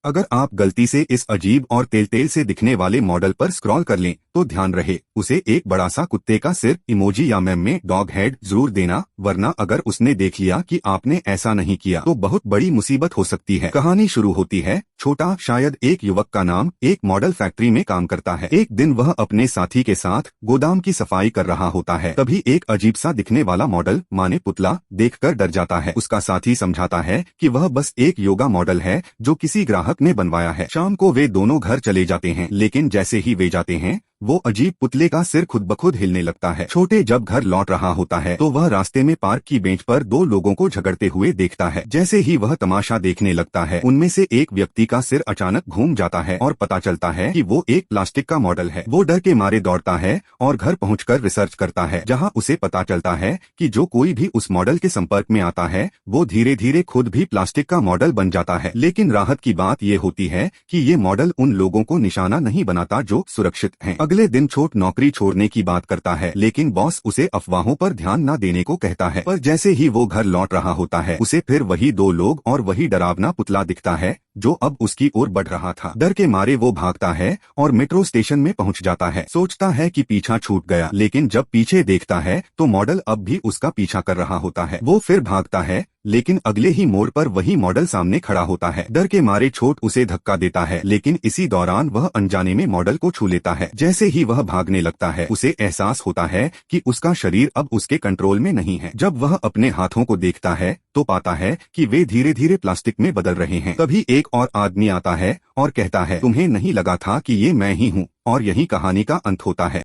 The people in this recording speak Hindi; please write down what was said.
अगर आप गलती से इस अजीब और तेल से दिखने वाले मॉडल पर स्क्रॉल कर लें तो ध्यान रहे उसे एक बड़ा सा कुत्ते का सिर इमोजी या मेम में डॉग हेड जरूर देना, वरना अगर उसने देख लिया कि आपने ऐसा नहीं किया तो बहुत बड़ी मुसीबत हो सकती है। कहानी शुरू होती है छोटा, शायद एक युवक का नाम एक मॉडल फैक्ट्री में काम करता है। एक दिन वह अपने साथी के साथ गोदाम की सफाई कर रहा होता है। तभी एक अजीब सा दिखने वाला मॉडल माने पुतला देखकर डर जाता है। उसका साथी समझाता है कि वह बस एक योगा मॉडल है जो किसी ग्राहक ने बनवाया है। शाम को वे दोनों घर चले जाते हैं, लेकिन जैसे ही वे जाते हैं वो अजीब पुतले का सिर खुद ब खुद हिलने लगता है। छोटे जब घर लौट रहा होता है तो वह रास्ते में पार्क की बेंच पर दो लोगों को झगड़ते हुए देखता है। जैसे ही वह तमाशा देखने लगता है उनमें से एक व्यक्ति का सिर अचानक घूम जाता है और पता चलता है कि वो एक प्लास्टिक का मॉडल है। वो डर के मारे दौड़ता है और घर पहुंचकर रिसर्च करता है, जहां उसे पता चलता है कि जो कोई भी उस मॉडल के संपर्क में आता है वो धीरे धीरे खुद भी प्लास्टिक का मॉडल बन जाता है। लेकिन राहत की बात ये होती है कि ये मॉडल उन लोगों को निशाना नहीं बनाता जो सुरक्षित हैं। अगले दिन छोट नौकरी छोड़ने की बात करता है, लेकिन बॉस उसे अफवाहों पर ध्यान न देने को कहता है। पर जैसे ही वो घर लौट रहा होता है उसे फिर वही दो लोग और वही डरावना पुतला दिखता है जो अब उसकी ओर बढ़ रहा था। डर के मारे वो भागता है और मेट्रो स्टेशन में पहुंच जाता है। सोचता है कि पीछा छूट गया, लेकिन जब पीछे देखता है तो मॉडल अब भी उसका पीछा कर रहा होता है। वो फिर भागता है, लेकिन अगले ही मोड़ पर वही मॉडल सामने खड़ा होता है। डर के मारे छोट उसे धक्का देता है, लेकिन इसी दौरान वह अनजाने में मॉडल को छू लेता है। जैसे ही वह भागने लगता है उसे एहसास होता है कि उसका शरीर अब उसके कंट्रोल में नहीं है। जब वह अपने हाथों को देखता है तो पाता है कि वे धीरे धीरे प्लास्टिक में बदल रहे हैं। तभी एक और आदमी आता है और कहता है, तुम्हें नहीं लगा था कि ये मैं ही हूँ? और यही कहानी का अंत होता है।